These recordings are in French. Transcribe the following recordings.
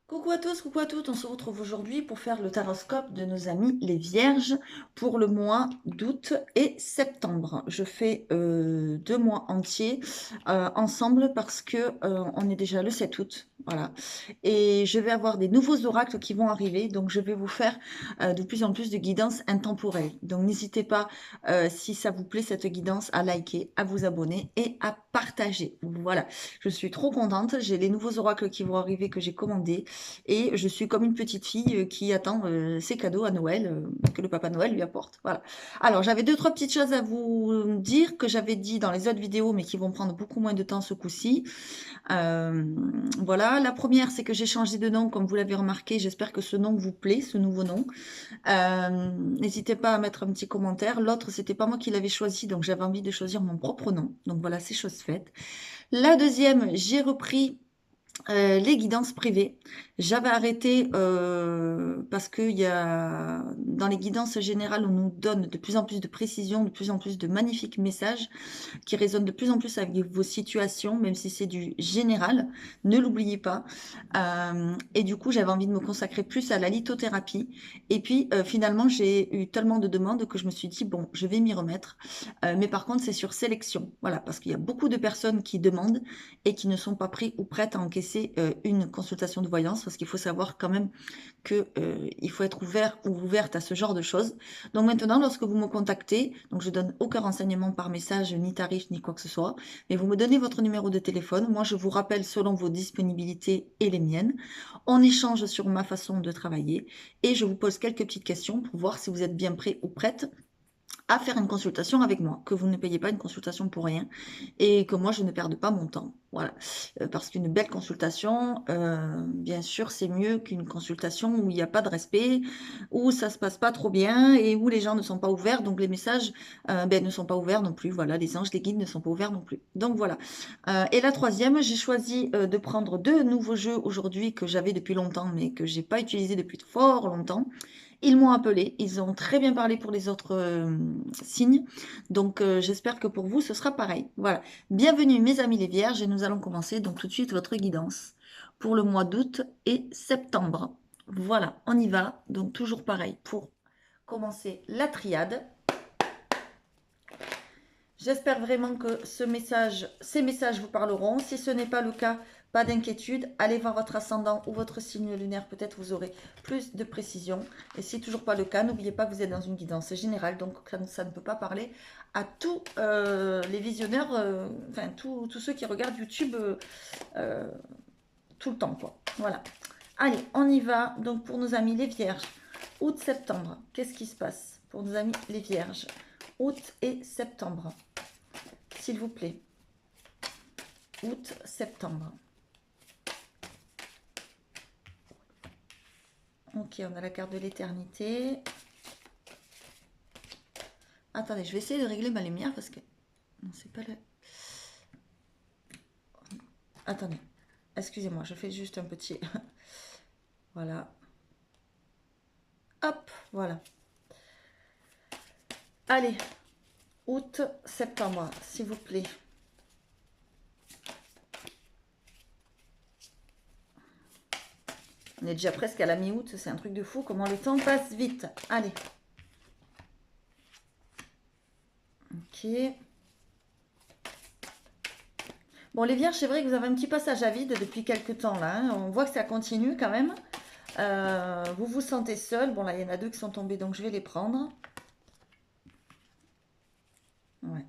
Coucou à tous, coucou à toutes, on se retrouve aujourd'hui pour faire le taroscope de nos amis les Vierges pour le mois d'août et septembre. Je fais 2 mois entiers ensemble parce que on est déjà le 7 août, voilà. Et je vais avoir des nouveaux oracles qui vont arriver, donc je vais vous faire de plus en plus de guidance intemporelle. Donc n'hésitez pas, si ça vous plaît cette guidance, à liker, à vous abonner et à partager. Voilà, je suis trop contente, j'ai les nouveaux oracles qui vont arriver que j'ai commandés. Et je suis comme une petite fille qui attend ses cadeaux à Noël que le Papa Noël lui apporte. Voilà. Alors, j'avais deux, trois petites choses à vous dire que j'avais dit dans les autres vidéos, mais qui vont prendre beaucoup moins de temps ce coup-ci. Euh, voilà. La première, c'est que j'ai changé de nom, comme vous l'avez remarqué. J'espère que ce nom vous plaît, ce nouveau nom. N'hésitez pas à mettre un petit commentaire. L'autre, c'était pas moi qui l'avais choisi, donc j'avais envie de choisir mon propre nom. Donc voilà, c'est chose faite. La deuxième, j'ai repris les guidances privées. J'avais arrêté parce que dans les guidances générales, on nous donne de plus en plus de précisions, de plus en plus de magnifiques messages qui résonnent de plus en plus avec vos situations, même si c'est du général. Ne l'oubliez pas. Et du coup, j'avais envie de me consacrer plus à la lithothérapie. Et puis, finalement, j'ai eu tellement de demandes que je me suis dit, bon, je vais m'y remettre. Mais par contre, c'est sur sélection. Voilà, parce qu'il y a beaucoup de personnes qui demandent et qui ne sont pas prêts ou prêtes à encaisser une consultation de voyance, parce qu'il faut savoir quand même que il faut être ouvert ou ouverte à ce genre de choses. Donc maintenant, lorsque vous me contactez, donc je donne aucun renseignement par message, ni tarif, ni quoi que ce soit, mais vous me donnez votre numéro de téléphone, moi je vous rappelle selon vos disponibilités et les miennes, on échange sur ma façon de travailler et je vous pose quelques petites questions pour voir si vous êtes bien prêt ou prête à faire une consultation avec moi, que vous ne payez pas une consultation pour rien et que moi je ne perde pas mon temps. Voilà. Parce qu'une belle consultation, bien sûr, c'est mieux qu'une consultation où il n'y a pas de respect, où ça se passe pas trop bien et où les gens ne sont pas ouverts, donc les messages ne sont pas ouverts non plus. Voilà, les anges, les guides ne sont pas ouverts non plus. Donc voilà. Et la troisième, j'ai choisi de prendre deux nouveaux jeux aujourd'hui que j'avais depuis longtemps, mais que j'ai pas utilisé depuis fort longtemps. Ils m'ont appelé, ils ont très bien parlé pour les autres signes, donc j'espère que pour vous ce sera pareil. Voilà, bienvenue mes amis les vierges et nous allons commencer donc tout de suite votre guidance pour le mois d'août et septembre. Voilà, on y va, donc toujours pareil pour commencer la triade. J'espère vraiment que ces messages vous parleront. Si ce n'est pas le cas, pas d'inquiétude. Allez voir votre ascendant ou votre signe lunaire. Peut-être vous aurez plus de précision. Et si toujours pas le cas, n'oubliez pas que vous êtes dans une guidance générale. Donc ça ne peut pas parler à tous les visionneurs, enfin tous ceux qui regardent YouTube euh, tout le temps, quoi. Voilà. Allez, on y va. Donc pour nos amis les vierges, août-septembre, qu'est-ce qui se passe pour nos amis les vierges? Août et septembre, s'il vous plaît. Août, septembre. Ok, on a la carte de l'éternité. Attendez, je vais essayer de régler ma lumière parce que... Non, c'est pas le... Attendez, excusez-moi, je fais juste un petit... Voilà. Hop, voilà. Allez, août, septembre, s'il vous plaît. On est déjà presque à la mi-août, c'est un truc de fou, comment le temps passe vite. Allez. Ok. Bon, les vierges, c'est vrai que vous avez un petit passage à vide depuis quelques temps là. Hein. On voit que ça continue quand même. Vous vous sentez seul. Bon, là, il y en a deux qui sont tombés, donc je vais les prendre. Ouais.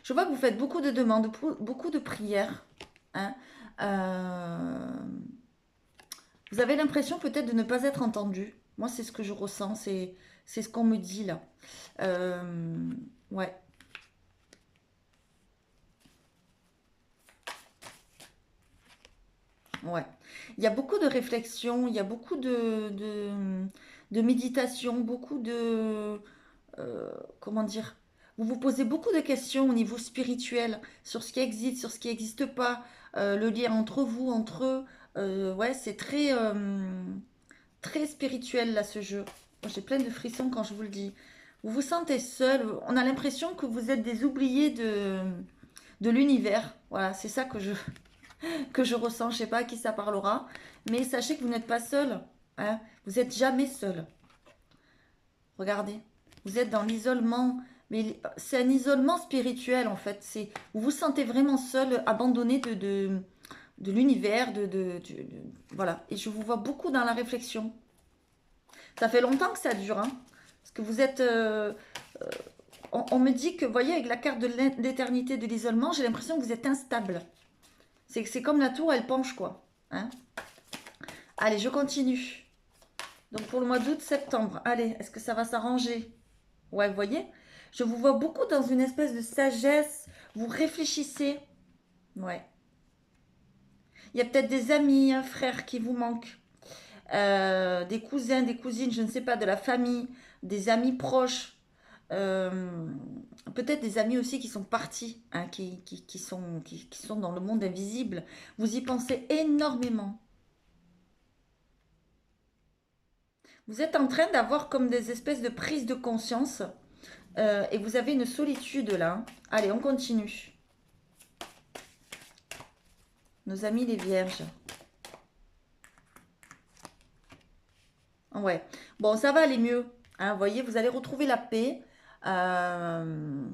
Je vois que vous faites beaucoup de demandes, beaucoup de prières. Hein. Vous avez l'impression peut-être de ne pas être entendu. Moi, c'est ce que je ressens, c'est ce qu'on me dit là. Ouais. Ouais. Il y a beaucoup de réflexion, il y a beaucoup de méditation, beaucoup de... comment dire? Vous vous posez beaucoup de questions au niveau spirituel sur ce qui existe, sur ce qui n'existe pas, le lien entre vous, entre eux. Ouais, c'est très, très spirituel là ce jeu. Moi, j'ai plein de frissons quand je vous le dis. Vous vous sentez seul, on a l'impression que vous êtes des oubliés de l'univers. Voilà, c'est ça que je, que je ressens. Je ne sais pas à qui ça parlera. Mais sachez que vous n'êtes pas seul. Hein. Vous n'êtes jamais seul. Regardez. Vous êtes dans l'isolement. Mais c'est un isolement spirituel en fait. Vous vous sentez vraiment seul, abandonné de l'univers. Voilà. Et je vous vois beaucoup dans la réflexion. Ça fait longtemps que ça dure. Hein. Parce que vous êtes... on me dit que, vous voyez, avec la carte de l'éternité de l'isolement, j'ai l'impression que vous êtes instable. C'est comme la tour, elle penche, quoi. Hein. Allez, je continue. Donc, pour le mois d'août, septembre. Allez, est-ce que ça va s'arranger? Ouais, vous voyez? Je vous vois beaucoup dans une espèce de sagesse. Vous réfléchissez. Ouais. Il y a peut-être des amis, un frère qui vous manque. Des cousins, des cousines, je ne sais pas, de la famille, des amis proches. Euh, Peut-être des amis aussi qui sont partis, hein, qui sont dans le monde invisible. Vous y pensez énormément. Vous êtes en train d'avoir comme des espèces de prises de conscience et vous avez une solitude là. Allez, on continue. Nos amis les vierges. Ouais. Bon, ça va aller mieux. Hein, vous voyez, vous allez retrouver la paix. Euh,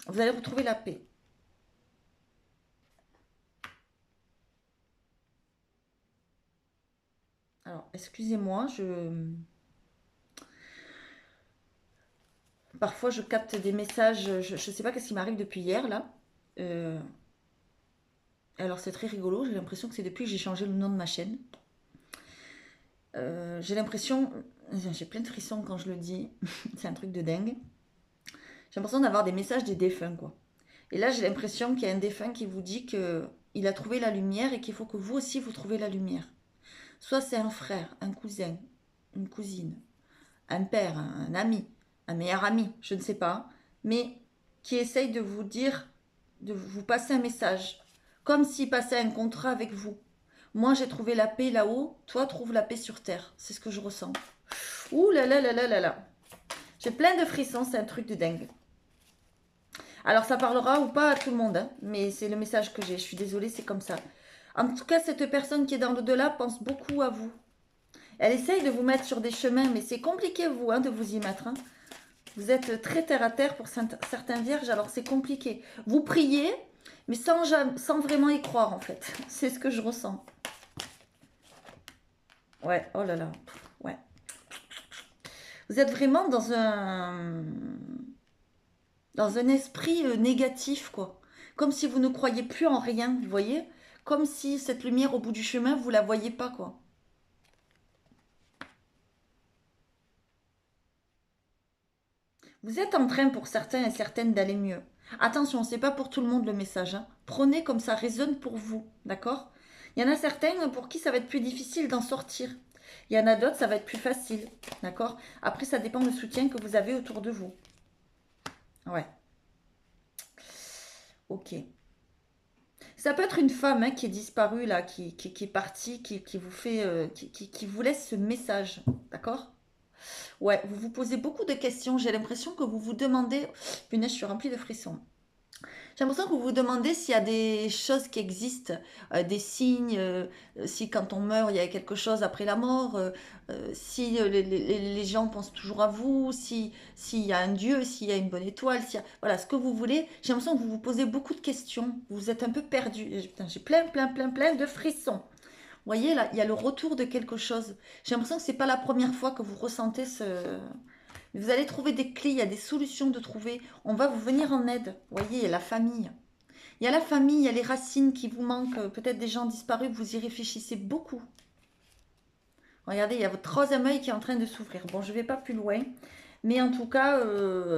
Vous allez retrouver la paix. Alors, excusez-moi, parfois je capte des messages, je ne sais pas qu'est-ce qui m'arrive depuis hier là. Euh, alors c'est très rigolo, j'ai l'impression que c'est depuis que j'ai changé le nom de ma chaîne. J'ai l'impression, j'ai plein de frissons quand je le dis, c'est un truc de dingue. J'ai l'impression d'avoir des messages des défunts quoi. Et là j'ai l'impression qu'il y a un défunt qui vous dit que il a trouvé la lumière et qu'il faut que vous aussi vous trouviez la lumière. Soit c'est un frère, un cousin, une cousine, un père, un ami, un meilleur ami, je ne sais pas, mais qui essaye de vous dire, de vous passer un message, comme s'il passait un contrat avec vous. Moi, j'ai trouvé la paix là-haut, toi, trouve la paix sur terre. C'est ce que je ressens. Ouh là là là là là là. J'ai plein de frissons, c'est un truc de dingue. Alors, ça parlera ou pas à tout le monde, hein, mais c'est le message que j'ai. Je suis désolée, c'est comme ça. En tout cas, cette personne qui est dans l'au-delà pense beaucoup à vous. Elle essaye de vous mettre sur des chemins, mais c'est compliqué, vous, hein, de vous y mettre. Hein. Vous êtes très terre à terre pour certains vierges, alors c'est compliqué. Vous priez, mais sans vraiment y croire, en fait. C'est ce que je ressens. Ouais, oh là là. Ouais. Vous êtes vraiment dans un esprit négatif, quoi. Comme si vous ne croyiez plus en rien, vous voyez? Comme si cette lumière au bout du chemin, vous la voyez pas, quoi. Vous êtes en train pour certains et certaines d'aller mieux. Attention, c'est pas pour tout le monde le message. Hein. Prenez comme ça résonne pour vous, d'accord? Il y en a certains pour qui ça va être plus difficile d'en sortir. Il y en a d'autres, ça va être plus facile, d'accord? Après, ça dépend du soutien que vous avez autour de vous. Ouais, ok. Ça peut être une femme hein, qui est disparue là, qui est partie, qui vous fait, qui vous laisse ce message, d'accord? Ouais, vous vous posez beaucoup de questions. J'ai l'impression que vous vous demandez. Punaise, je suis remplie de frissons. J'ai l'impression que vous vous demandez s'il y a des choses qui existent, des signes, si quand on meurt, il y a quelque chose après la mort, si les gens pensent toujours à vous, s'il y a un Dieu, s'il y a une bonne étoile, voilà, ce que vous voulez. J'ai l'impression que vous vous posez beaucoup de questions. Vous êtes un peu perdu. Putain, j'ai plein, plein, plein, plein de frissons. Vous voyez, là, il y a le retour de quelque chose. J'ai l'impression que c'est pas la première fois que vous ressentez ce... Vous allez trouver des clés, il y a des solutions de trouver. On va vous venir en aide. Vous voyez, il y a la famille. Il y a la famille, il y a les racines qui vous manquent. Peut-être des gens disparus, vous y réfléchissez beaucoup. Regardez, il y a votre troisième œil qui est en train de s'ouvrir. Bon, je ne vais pas plus loin. Mais en tout cas,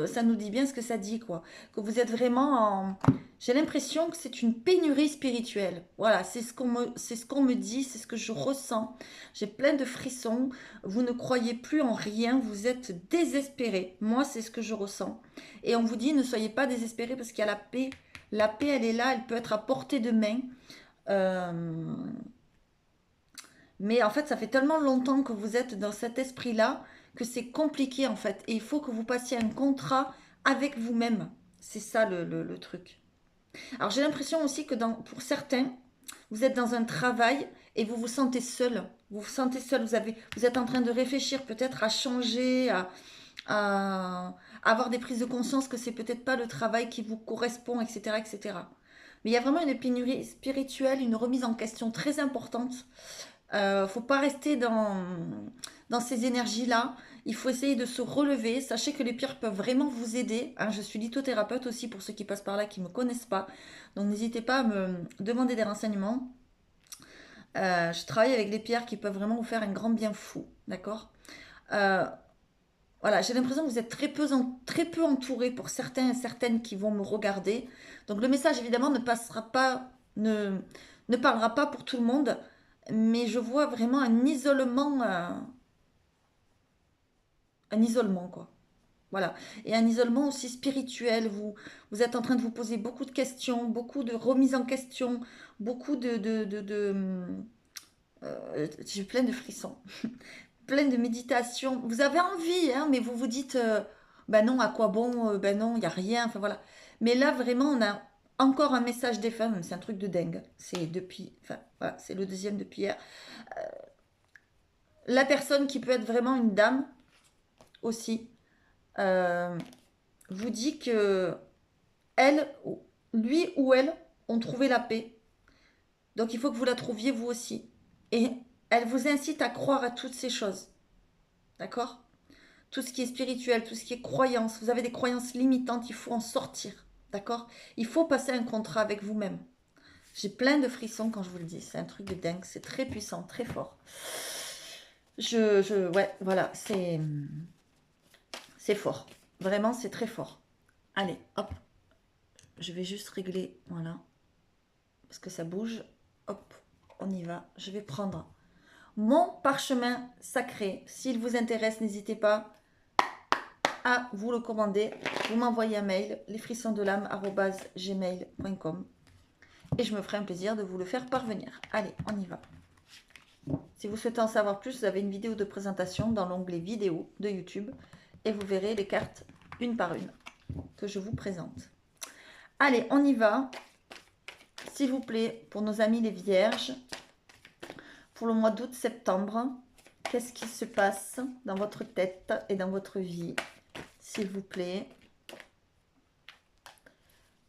ça nous dit bien ce que ça dit, quoi. Que vous êtes vraiment en... J'ai l'impression que c'est une pénurie spirituelle. Voilà, c'est ce qu'on me dit, c'est ce que je ressens. J'ai plein de frissons. Vous ne croyez plus en rien, vous êtes désespéré. Moi, c'est ce que je ressens. Et on vous dit, ne soyez pas désespéré parce qu'il y a la paix. La paix, elle est là, elle peut être à portée de main. Euh, Mais en fait, ça fait tellement longtemps que vous êtes dans cet esprit-là que c'est compliqué en fait. Et il faut que vous passiez un contrat avec vous-même. C'est ça le truc. Alors j'ai l'impression aussi que pour certains, vous êtes dans un travail et vous vous sentez seul. Vous vous sentez seul, vous êtes en train de réfléchir peut-être à changer, à avoir des prises de conscience que c'est peut-être pas le travail qui vous correspond, etc., etc. Mais il y a vraiment une pénurie spirituelle, une remise en question très importante. Faut pas rester dans ces énergies-là. Il faut essayer de se relever. Sachez que les pierres peuvent vraiment vous aider, hein. Je suis lithothérapeute aussi pour ceux qui passent par là qui ne me connaissent pas. Donc n'hésitez pas à me demander des renseignements. Je travaille avec des pierres qui peuvent vraiment vous faire un grand bien fou. D'accord. Euh, voilà, j'ai l'impression que vous êtes très peu entouré pour certains et certaines qui vont me regarder. Donc le message évidemment ne parlera pas pour tout le monde, mais je vois vraiment un isolement quoi. Voilà. Et un isolement aussi spirituel. Vous êtes en train de vous poser beaucoup de questions, beaucoup de remises en question, beaucoup j'ai plein de frissons, plein de méditation. Vous avez envie, hein, mais vous vous dites, ben non, à quoi bon, ben non, il n'y a rien, enfin voilà. Mais là, vraiment, on a encore un message des femmes, c'est un truc de dingue. C'est depuis, enfin voilà, c'est le deuxième depuis hier. La personne qui peut être vraiment une dame aussi, euh, vous dit que elle, lui ou elle ont trouvé la paix. Donc il faut que vous la trouviez vous aussi. Et elle vous incite à croire à toutes ces choses. D'accord. Tout ce qui est spirituel, tout ce qui est croyance. Vous avez des croyances limitantes, il faut en sortir. D'accord. Il faut passer un contrat avec vous-même. J'ai plein de frissons quand je vous le dis. C'est un truc de dingue. C'est très puissant, très fort. Ouais, voilà. C'est fort. Vraiment, c'est très fort. Allez, hop. Je vais juste régler. Voilà. Parce que ça bouge. Hop, on y va. Je vais prendre mon parchemin sacré. S'il vous intéresse, n'hésitez pas à vous le commander. Vous m'envoyez un mail, lesfrissonsdelame@gmail.com, et je me ferai un plaisir de vous le faire parvenir. Allez, on y va. Si vous souhaitez en savoir plus, vous avez une vidéo de présentation dans l'onglet vidéo de YouTube et vous verrez les cartes une par une que je vous présente. Allez, on y va. S'il vous plaît, pour nos amis les vierges, pour le mois d'août-septembre, qu'est-ce qui se passe dans votre tête et dans votre vie, s'il vous plaît?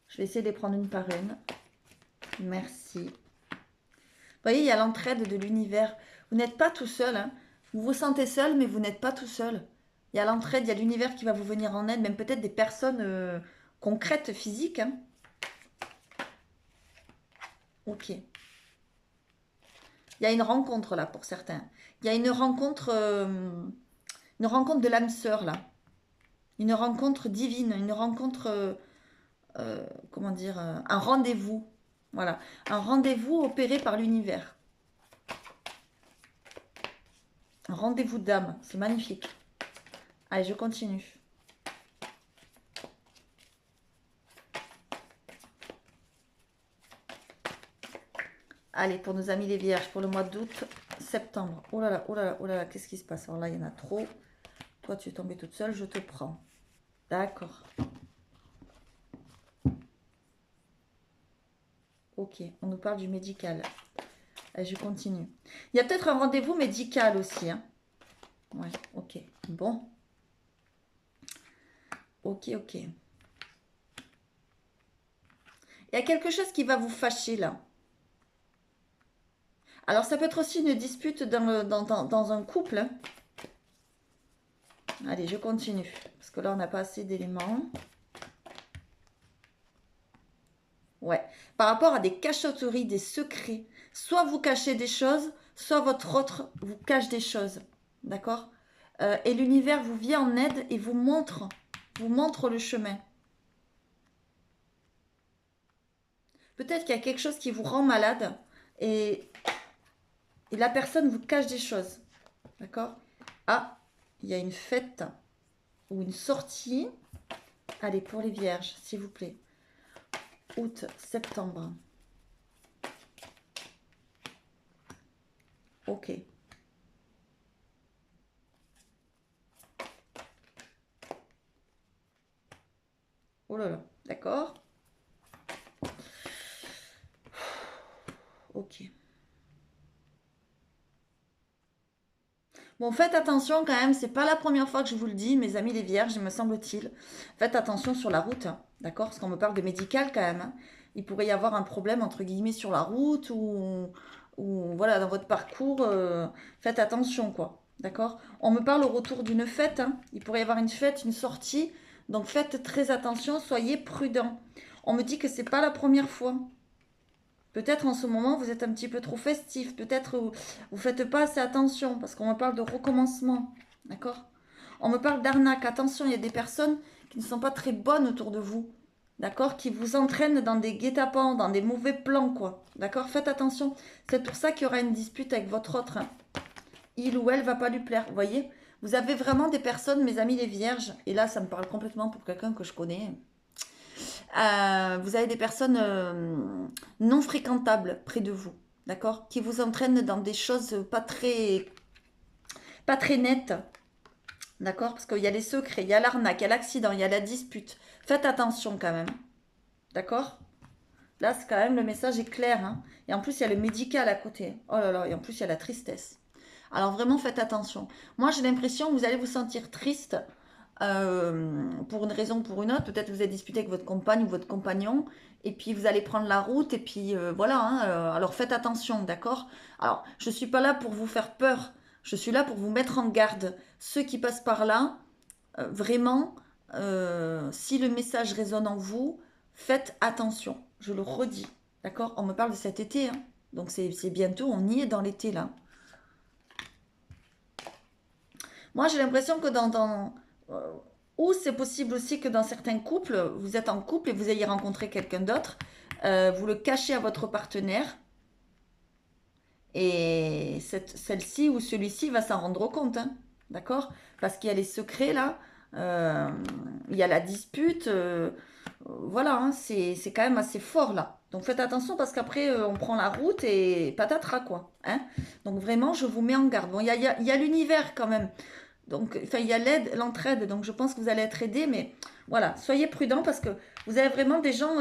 Je vais essayer de les prendre une par une. Merci. Vous voyez, il y a l'entraide de l'univers. Vous n'êtes pas tout seul, hein. Vous vous sentez seul, mais vous n'êtes pas tout seul. Il y a l'entraide, il y a l'univers qui va vous venir en aide, même peut-être des personnes concrètes, physiques, hein. Ok. Il y a une rencontre là pour certains. Il y a une rencontre de l'âme sœur là. Une rencontre divine, une rencontre, comment dire, un rendez-vous. Voilà, un rendez-vous opéré par l'univers. Un rendez-vous d'âme, c'est magnifique. Allez, je continue. Allez, pour nos amis les vierges, pour le mois d'août, septembre. Oh là là, oh là là, oh là là, qu'est-ce qui se passe? Alors là, il y en a trop. Toi, tu es tombée toute seule, je te prends. D'accord. Ok, on nous parle du médical. Allez, je continue. Il y a peut-être un rendez-vous médical aussi, hein. Ouais, ok. Bon. Ok, ok. Il y a quelque chose qui va vous fâcher là. Alors, ça peut être aussi une dispute dans un couple, hein. Allez, je continue. Parce que là, on n'a pas assez d'éléments. Ouais. Par rapport à des cachotteries, des secrets. Soit vous cachez des choses, soit votre autre vous cache des choses. D'accord. Et l'univers vous vient en aide et vous montre le chemin. Peut-être qu'il y a quelque chose qui vous rend malade et la personne vous cache des choses. D'accord. Ah, il y a une fête ou une sortie. Allez, pour les vierges, s'il vous plaît. Août, septembre. Ok. Oh là là, d'accord. Bon, faites attention quand même, c'est pas la première fois que je vous le dis, mes amis les vierges, me semble-t-il. Faites attention sur la route, hein, d'accord? Parce qu'on me parle de médical quand même, hein. Il pourrait y avoir un problème, entre guillemets, sur la route ou voilà, dans votre parcours, faites attention, quoi, d'accord? On me parle au retour d'une fête, hein. Il pourrait y avoir une fête, une sortie, donc faites très attention, soyez prudents. On me dit que c'est pas la première fois. Peut-être en ce moment, vous êtes un petit peu trop festif. Peut-être vous ne faites pas assez attention parce qu'on me parle de recommencement. D'accord? On me parle d'arnaque. Attention, il y a des personnes qui ne sont pas très bonnes autour de vous. D'accord? Qui vous entraînent dans des guet-apens, dans des mauvais plans, quoi. D'accord? Faites attention. C'est pour ça qu'il y aura une dispute avec votre autre, hein. Il ou elle va pas lui plaire. Vous voyez? Vous avez vraiment des personnes, mes amis les vierges, et là, ça me parle complètement pour quelqu'un que je connais. Vous avez des personnes non fréquentables près de vous, d'accord? Qui vous entraînent dans des choses pas très nettes, d'accord? Parce qu'il y a les secrets, il y a l'arnaque, il y a l'accident, il y a la dispute. Faites attention quand même, d'accord? Là, c'est quand même, le message est clair, hein. Et en plus, il y a le médical à côté. Oh là là, et en plus, il y a la tristesse. Alors vraiment, faites attention. Moi, j'ai l'impression que vous allez vous sentir triste pour une raison ou pour une autre. Peut-être vous êtes disputé avec votre compagne ou votre compagnon, et puis vous allez prendre la route, et puis voilà, hein, alors faites attention, d'accord? Alors, je ne suis pas là pour vous faire peur, je suis là pour vous mettre en garde. Ceux qui passent par là, vraiment, si le message résonne en vous, faites attention, je le redis, d'accord? On me parle de cet été, hein, donc c'est bientôt, on y est dans l'été là. Moi, j'ai l'impression que euh, ou c'est possible aussi que dans certains couples, vous êtes en couple et vous ayez rencontré quelqu'un d'autre, vous le cachez à votre partenaire et celle-ci ou celui-ci va s'en rendre compte, hein, d'accord? Parce qu'il y a les secrets là, euh, il y a la dispute, voilà, hein, c'est quand même assez fort là. Donc faites attention parce qu'après on prend la route et patatras quoi, hein? Donc vraiment, je vous mets en garde. Bon, il y a l'univers quand même. Donc, enfin, il y a l'aide, l'entraide, donc je pense que vous allez être aidé, mais voilà, soyez prudents parce que vous avez vraiment des gens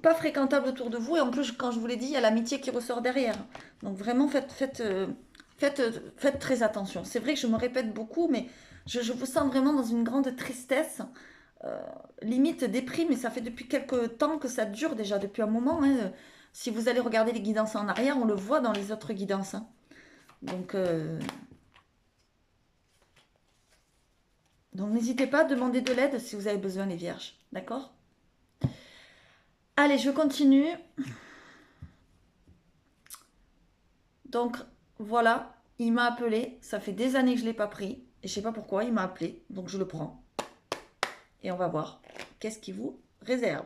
pas fréquentables autour de vous, et en plus, quand je vous l'ai dit, il y a l'amitié qui ressort derrière. Donc vraiment, faites très attention. C'est vrai que je me répète beaucoup, mais je vous sens vraiment dans une grande tristesse, euh, limite déprime, et ça fait depuis quelques temps que ça dure déjà, depuis un moment, hein. Si vous allez regarder les guidances en arrière, on le voit dans les autres guidances, hein. Donc, Donc n'hésitez pas à demander de l'aide si vous avez besoin, les vierges. D'accord? Allez, je continue. Donc voilà, il m'a appelé. Ça fait des années que je ne l'ai pas pris. Et je ne sais pas pourquoi, il m'a appelé. Donc je le prends. Et on va voir. Qu'est-ce qu'il vous réserve?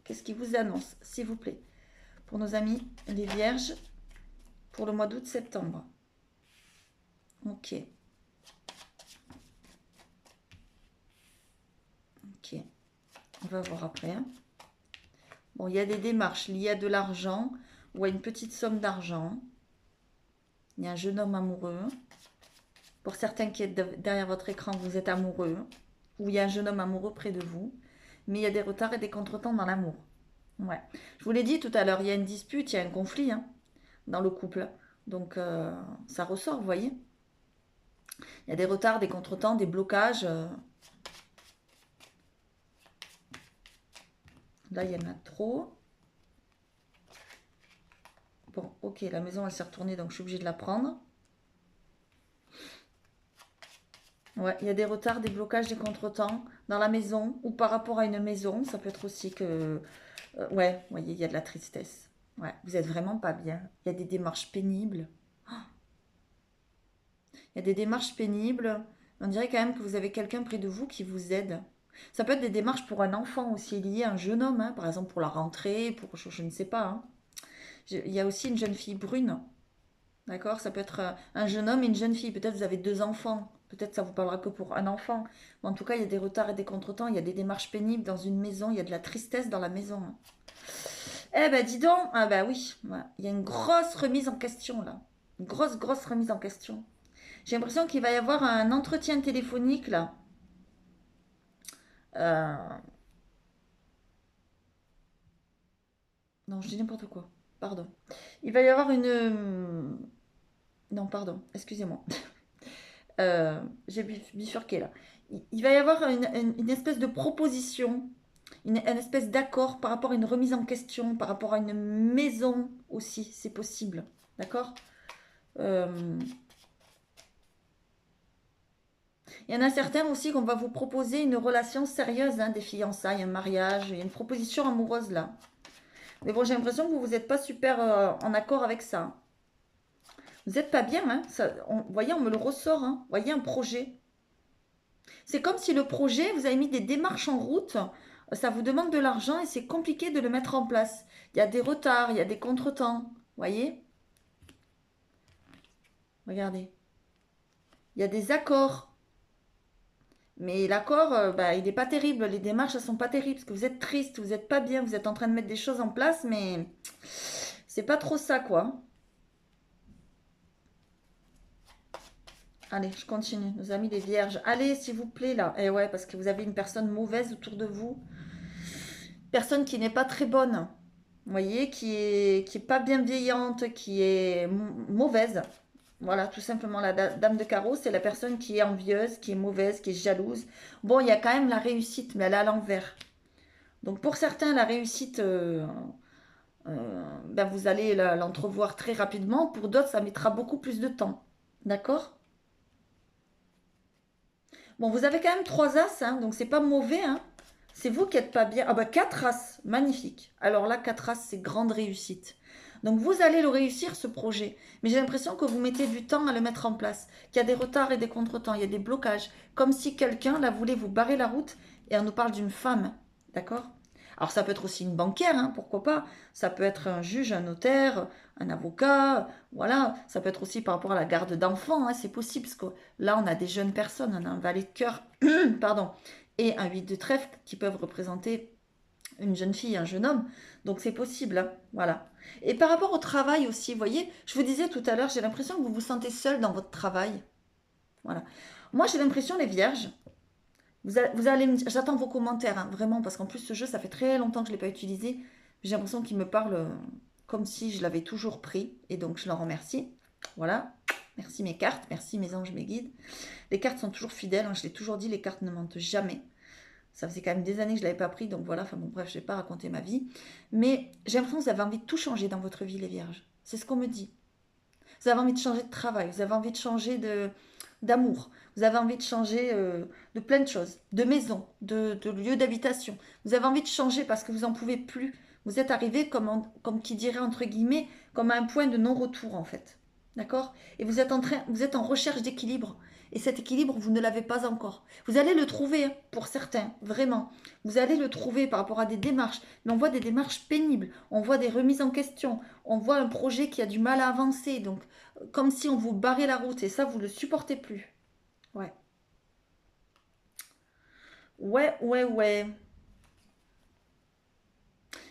Qu'est-ce qu'il vous annonce, s'il vous plaît? Pour nos amis, les vierges, pour le mois d'août-septembre. Ok. Ok. On va voir après, hein. Bon, il y a des démarches liées à de l'argent ou à une petite somme d'argent. Il y a un jeune homme amoureux. Pour certains qui êtes derrière votre écran, vous êtes amoureux, ou il y a un jeune homme amoureux près de vous, mais il y a des retards et des contretemps dans l'amour. Ouais. Je vous l'ai dit tout à l'heure, il y a une dispute, il y a un conflit, hein, dans le couple. Donc ça ressort, vous voyez. Il y a des retards, des contretemps, des blocages. Là, il y en a trop. Bon, ok, la maison, elle s'est retournée, donc je suis obligée de la prendre. Ouais, il y a des retards, des blocages, des contretemps dans la maison ou par rapport à une maison. Ça peut être aussi que... ouais, vous voyez, il y a de la tristesse. Ouais, vous êtes vraiment pas bien. Il y a des démarches pénibles. Il y a des démarches pénibles. On dirait quand même que vous avez quelqu'un près de vous qui vous aide. Ça peut être des démarches pour un enfant aussi lié à un jeune homme, hein, par exemple pour la rentrée, pour je ne sais pas, hein. Il y a aussi une jeune fille brune. D'accord? Ça peut être un jeune homme et une jeune fille. Peut-être vous avez deux enfants. Peut-être ça vous parlera que pour un enfant. Mais en tout cas, il y a des retards et des contretemps. Il y a des démarches pénibles dans une maison. Il y a de la tristesse dans la maison, hein. Eh ben, dis donc. Ah ben oui. Ouais. Il y a une grosse remise en question, là. Une grosse remise en question. J'ai l'impression qu'il va y avoir un entretien téléphonique, là. Euh, Non, je dis n'importe quoi. Pardon. Il va y avoir une... Non, pardon. Excusez-moi. J'ai bifurqué là. Il va y avoir une espèce de proposition, une espèce d'accord par rapport à une remise en question, par rapport à une maison aussi, c'est possible. D'accord. Il y en a certains aussi qu'on va vous proposer une relation sérieuse, hein, des fiançailles, un mariage, il y a une proposition amoureuse là. Mais bon, j'ai l'impression que vous n'êtes pas super en accord avec ça. Vous n'êtes pas bien, hein. Ça, vous voyez, on me le ressort, hein. Vous voyez, un projet. C'est comme si le projet, vous avez mis des démarches en route, ça vous demande de l'argent et c'est compliqué de le mettre en place. Il y a des retards, il y a des contretemps. Vous voyez? Regardez. Il y a des accords. Mais l'accord, bah, il n'est pas terrible. Les démarches, elles sont pas terribles parce que vous êtes triste, vous n'êtes pas bien, vous êtes en train de mettre des choses en place, mais c'est pas trop ça, quoi. Allez, je continue. Nos amis les vierges. Allez, s'il vous plaît, là. Eh ouais, parce que vous avez une personne mauvaise autour de vous. Personne qui n'est pas très bonne. Vous voyez, qui est pas bienveillante, qui est mauvaise. Voilà, tout simplement, la dame de carreau, c'est la personne qui est envieuse, qui est mauvaise, qui est jalouse. Bon, il y a quand même la réussite, mais elle est à l'envers. Donc pour certains, la réussite, ben, vous allez l'entrevoir très rapidement. Pour d'autres, ça mettra beaucoup plus de temps. D'accord. Bon, vous avez quand même 3 as, hein, donc c'est pas mauvais, hein. C'est vous qui n'êtes pas bien. Ah bah 4 as, magnifique. Alors là, 4 as, c'est grande réussite. Donc vous allez le réussir, ce projet. Mais j'ai l'impression que vous mettez du temps à le mettre en place. Qu'il y a des retards et des contretemps, il y a des blocages. Comme si quelqu'un, là, voulait vous barrer la route. Et on nous parle d'une femme. D'accord. Alors ça peut être aussi une banquière, hein, pourquoi pas. Ça peut être un juge, un notaire, un avocat. Voilà. Ça peut être aussi par rapport à la garde d'enfants, hein, c'est possible. Parce que là, on a des jeunes personnes. On a un valet de cœur. Pardon. Et un 8 de trèfle qui peuvent représenter une jeune fille, un jeune homme. Donc c'est possible, hein, voilà. Et par rapport au travail aussi, vous voyez, je vous disais tout à l'heure, j'ai l'impression que vous vous sentez seul dans votre travail. Voilà. Moi, j'ai l'impression, les vierges, vous allez j'attends vos commentaires, hein, vraiment, parce qu'en plus, ce jeu, ça fait très longtemps que je ne l'ai pas utilisé. J'ai l'impression qu'il me parle comme si je l'avais toujours pris, et donc je l'en remercie. Voilà. Merci mes cartes, merci mes anges, mes guides. Les cartes sont toujours fidèles, hein, je l'ai toujours dit, les cartes ne mentent jamais. Ça faisait quand même des années que je ne l'avais pas pris, donc voilà, enfin bon, bref, je ne vais pas raconter ma vie. Mais j'ai l'impression que vous avez envie de tout changer dans votre vie, les vierges. C'est ce qu'on me dit. Vous avez envie de changer de travail, vous avez envie de changer d'amour, vous avez envie de changer de plein de choses, de maison, de lieu d'habitation. Vous avez envie de changer parce que vous n'en pouvez plus. Vous êtes arrivé comme qui dirait entre guillemets, comme à un point de non-retour en fait. D'accord. Et vous êtes en recherche d'équilibre. Et cet équilibre, vous ne l'avez pas encore. Vous allez le trouver, hein, pour certains, vraiment. Vous allez le trouver par rapport à des démarches. Mais on voit des démarches pénibles. On voit des remises en question. On voit un projet qui a du mal à avancer. Donc, comme si on vous barrait la route. Et ça, vous ne le supportez plus. Ouais. Ouais, ouais, ouais.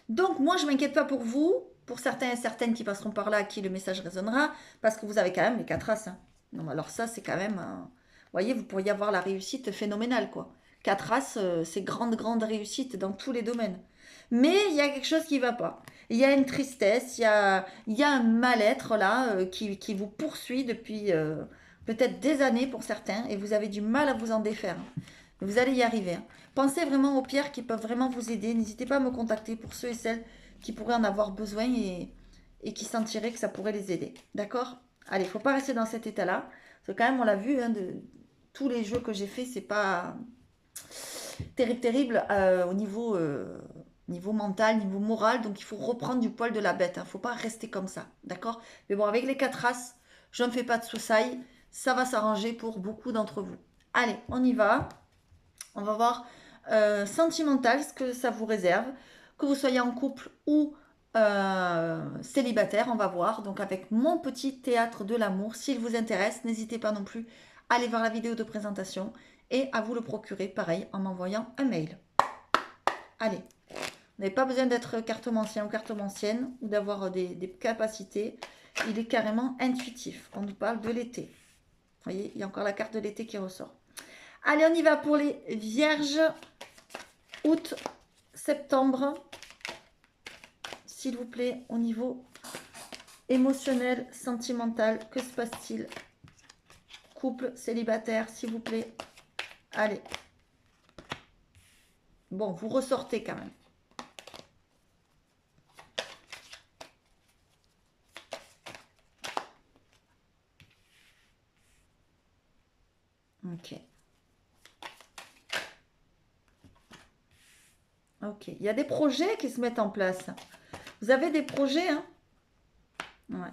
Donc, moi, je ne m'inquiète pas pour vous. Pour certains et certaines qui passeront par là, à qui le message résonnera. Parce que vous avez quand même les 4 as, hein. Non, alors ça, c'est quand même... Vous voyez, vous pourriez avoir la réussite phénoménale, quoi. 4 as, c'est grande, grande réussite dans tous les domaines. Mais il y a quelque chose qui ne va pas. Il y a une tristesse, il y a un mal-être là qui vous poursuit depuis peut-être des années pour certains et vous avez du mal à vous en défaire. Vous allez y arriver, hein. Pensez vraiment aux pierres qui peuvent vraiment vous aider. N'hésitez pas à me contacter pour ceux et celles qui pourraient en avoir besoin et qui sentiraient que ça pourrait les aider. D'accord. Allez, il ne faut pas rester dans cet état-là. Parce que quand même, on l'a vu, hein, de tous les jeux que j'ai faits, c'est pas terrible, terrible au niveau mental, niveau moral. Donc, il faut reprendre du poil de la bête. Il ne faut pas rester comme ça. D'accord. Mais bon, avec les 4 as, je ne fais pas de soucis. Ça va s'arranger pour beaucoup d'entre vous. Allez, on y va. On va voir sentimental, ce que ça vous réserve. Que vous soyez en couple ou célibataire, on va voir. Donc avec mon petit théâtre de l'amour, s'il vous intéresse, n'hésitez pas non plus à aller voir la vidéo de présentation et à vous le procurer, pareil, en m'envoyant un mail. Allez, vous n'avez pas besoin d'être cartomancien ou cartomancienne ou d'avoir des capacités. Il est carrément intuitif. On nous parle de l'été. Vous voyez, il y a encore la carte de l'été qui ressort. Allez, on y va pour les vierges. Août, septembre. S'il vous plaît, au niveau émotionnel, sentimental, que se passe-t-il couple, célibataire, s'il vous plaît. Allez. Bon, vous ressortez quand même. Ok. Ok. Il y a des projets qui se mettent en place. Vous avez des projets, hein? Ouais.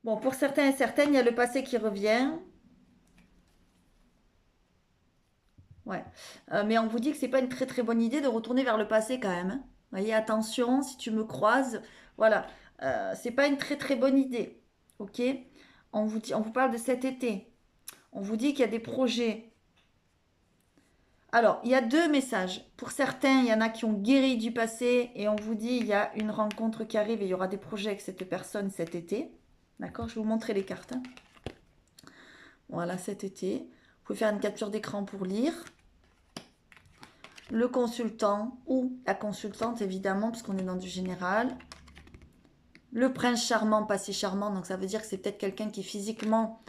Bon, pour certains et certaines, il y a le passé qui revient. Ouais. Mais on vous dit que c'est pas une très très bonne idée de retourner vers le passé quand même, hein. Voyez, attention, si tu me croises, voilà. C'est pas une très très bonne idée. Ok? On vous parle de cet été. On vous dit qu'il y a des projets. Alors, il y a deux messages. Pour certains, il y en a qui ont guéri du passé et on vous dit il y a une rencontre qui arrive et il y aura des projets avec cette personne cet été. D'accord? Je vais vous montrer les cartes, hein. Voilà, cet été. Vous pouvez faire une capture d'écran pour lire. Le consultant ou la consultante, évidemment, puisqu'on est dans du général. Le prince charmant, passé charmant, donc ça veut dire que c'est peut-être quelqu'un qui physiquement,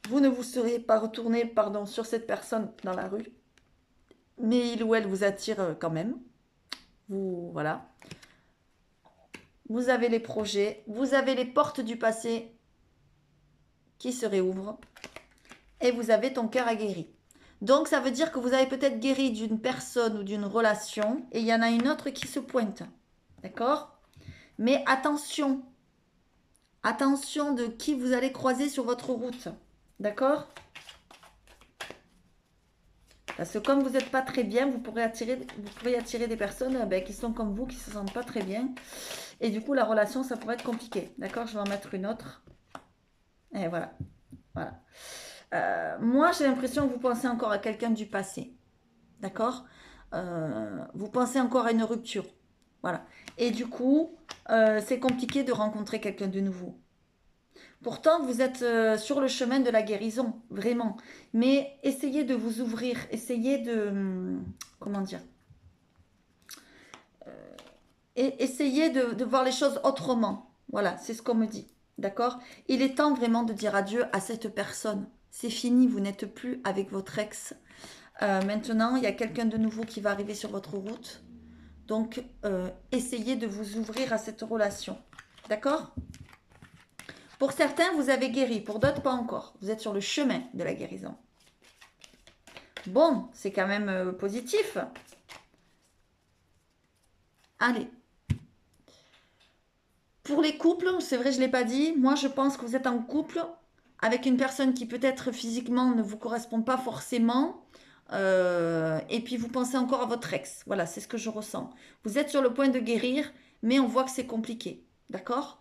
vous ne vous serez pas retourné, pardon, sur cette personne dans la rue, mais il ou elle vous attire quand même. Vous, voilà. Vous avez les projets, vous avez les portes du passé qui se réouvrent et vous avez ton cœur aguerri. Donc ça veut dire que vous avez peut-être guéri d'une personne ou d'une relation et il y en a une autre qui se pointe. D'accord? Mais attention, attention de qui vous allez croiser sur votre route. D'accord? Parce que comme vous n'êtes pas très bien, vous pourrez attirer des personnes qui sont comme vous, qui ne se sentent pas très bien. Et du coup, la relation, ça pourrait être compliqué. D'accord? Je vais en mettre une autre. Et voilà. Voilà. Moi, j'ai l'impression que vous pensez encore à quelqu'un du passé. D'accord? Vous pensez encore à une rupture. Voilà. Et du coup, c'est compliqué de rencontrer quelqu'un de nouveau. Pourtant, vous êtes sur le chemin de la guérison, vraiment. Mais essayez de vous ouvrir, essayez de... comment dire? Et essayez de voir les choses autrement. Voilà, c'est ce qu'on me dit. D'accord? Il est temps vraiment de dire adieu à cette personne. C'est fini, vous n'êtes plus avec votre ex. Maintenant, il y a quelqu'un de nouveau qui va arriver sur votre route. Donc, essayez de vous ouvrir à cette relation. D'accord? Pour certains, vous avez guéri. Pour d'autres, pas encore. Vous êtes sur le chemin de la guérison. Bon, c'est quand même positif. Allez. Pour les couples, c'est vrai, je ne l'ai pas dit. Moi, je pense que vous êtes en couple avec une personne qui peut-être physiquement ne vous correspond pas forcément. Et puis, vous pensez encore à votre ex. Voilà, c'est ce que je ressens. Vous êtes sur le point de guérir, mais on voit que c'est compliqué. D'accord?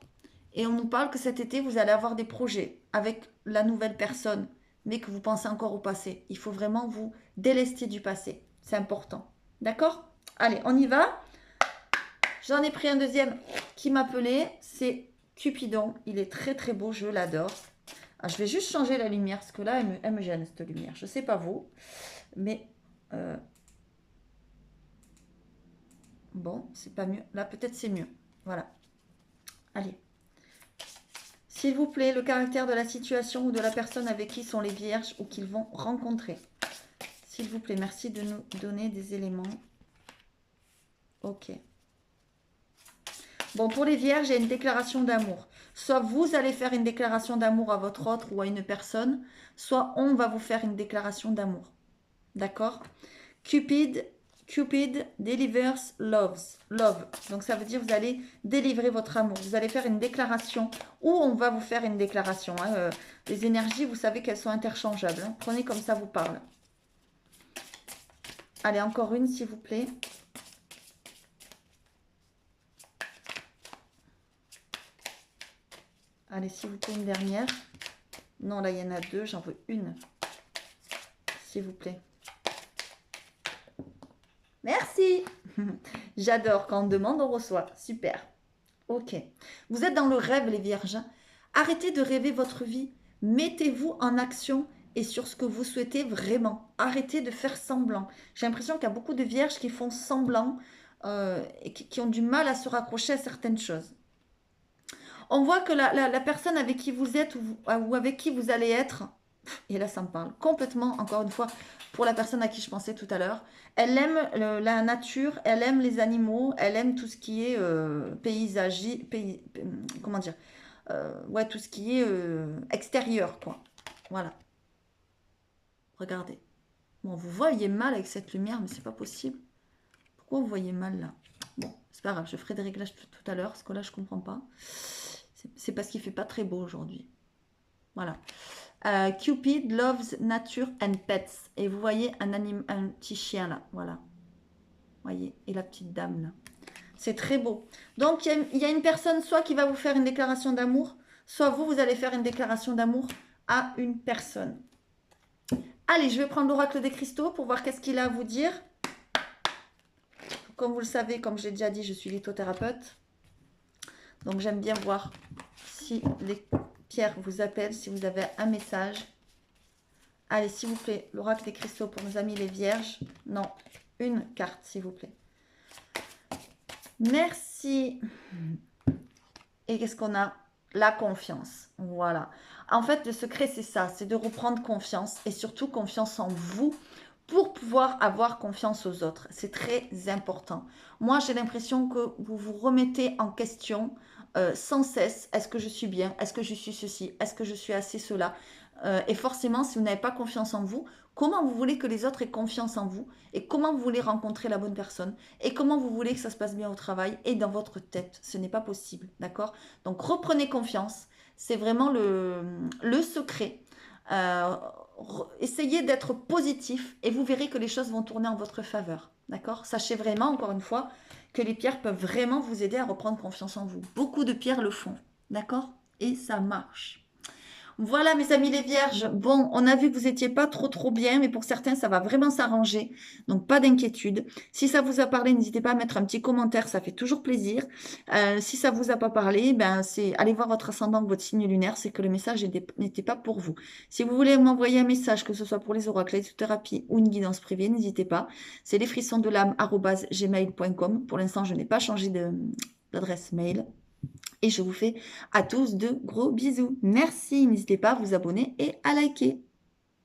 Et on nous parle que cet été, vous allez avoir des projets avec la nouvelle personne, mais que vous pensez encore au passé. Il faut vraiment vous délester du passé. C'est important. D'accord? Allez, on y va. J'en ai pris un deuxième qui m'appelait. C'est Cupidon. Il est très très beau, je l'adore. Ah, je vais juste changer la lumière, parce que là, elle me gêne, cette lumière. Je ne sais pas vous, mais... bon, c'est pas mieux. Là, peut-être c'est mieux. Voilà. Allez. S'il vous plaît, le caractère de la situation ou de la personne avec qui sont les vierges ou qu'ils vont rencontrer. S'il vous plaît, merci de nous donner des éléments. Ok. Bon, pour les vierges, il y a une déclaration d'amour. Soit vous allez faire une déclaration d'amour à votre autre ou à une personne, soit on va vous faire une déclaration d'amour. D'accord? Cupid delivers love. Donc ça veut dire vous allez délivrer votre amour. Vous allez faire une déclaration ou on va vous faire une déclaration. Hein. Les énergies, vous savez qu'elles sont interchangeables. Hein. Prenez comme ça vous parle. Allez, encore une s'il vous plaît. Allez, s'il vous plaît, une dernière. Non, là, il y en a deux. J'en veux une. S'il vous plaît. Merci. J'adore. Quand on demande, on reçoit. Super. Ok. Vous êtes dans le rêve, les vierges. Arrêtez de rêver votre vie. Mettez-vous en action et sur ce que vous souhaitez vraiment. Arrêtez de faire semblant. J'ai l'impression qu'il y a beaucoup de vierges qui font semblant et qui ont du mal à se raccrocher à certaines choses. On voit que la personne avec qui vous êtes ou avec qui vous allez être, et là ça me parle complètement, encore une fois, pour la personne à qui je pensais tout à l'heure, elle aime la nature, elle aime les animaux, elle aime tout ce qui est comment dire, ouais, tout ce qui est extérieur, quoi. Voilà, regardez. Bon, vous voyez mal avec cette lumière, mais c'est pas possible. Pourquoi vous voyez mal là? Bon, c'est pas grave, je ferai des réglages tout à l'heure, parce que là je comprends pas. C'est parce qu'il fait pas très beau aujourd'hui. Voilà. Cupid loves nature and pets. Et vous voyez un petit chien là, voilà. Voyez, et la petite dame là. C'est très beau. Donc il y a une personne soit qui va vous faire une déclaration d'amour, soit vous allez faire une déclaration d'amour à une personne. Allez, je vais prendre l'oracle des cristaux pour voir qu'est-ce qu'il a à vous dire. Comme vous le savez, comme j'ai déjà dit, je suis lithothérapeute. Donc j'aime bien voir si les pierres vous appellent, si vous avez un message. Allez, s'il vous plaît, l'oracle des cristaux pour nos amis les vierges. Non, une carte, s'il vous plaît. Merci. Et qu'est-ce qu'on a? La confiance. Voilà. En fait, le secret, c'est ça. C'est de reprendre confiance et surtout confiance en vous pour pouvoir avoir confiance aux autres. C'est très important. Moi, j'ai l'impression que vous vous remettez en question sans cesse. Est-ce que je suis bien? Est-ce que je suis ceci? Est-ce que je suis assez cela? Et forcément, si vous n'avez pas confiance en vous, comment vous voulez que les autres aient confiance en vous? Et comment vous voulez rencontrer la bonne personne? Et comment vous voulez que ça se passe bien au travail et dans votre tête? Ce n'est pas possible, d'accord? Donc, reprenez confiance. C'est vraiment le secret. Essayez d'être positif et vous verrez que les choses vont tourner en votre faveur, d'accord? Sachez vraiment, encore une fois, que les pierres peuvent vraiment vous aider à reprendre confiance en vous. Beaucoup de pierres le font, d'accord? Et ça marche. Voilà mes amis les vierges, bon on a vu que vous n'étiez pas trop bien mais pour certains ça va vraiment s'arranger, donc pas d'inquiétude. Si ça vous a parlé n'hésitez pas à mettre un petit commentaire, ça fait toujours plaisir. Si ça vous a pas parlé, ben c'est allez voir votre ascendant, votre signe lunaire, c'est que le message n'était pas pour vous. Si vous voulez m'envoyer un message, que ce soit pour les oracles, l'hôtothérapie ou une guidance privée, n'hésitez pas. C'est lesfrissonsdelame@gmail.com. Pour l'instant je n'ai pas changé d'adresse mail. Et je vous fais à tous de gros bisous. Merci, n'hésitez pas à vous abonner et à liker.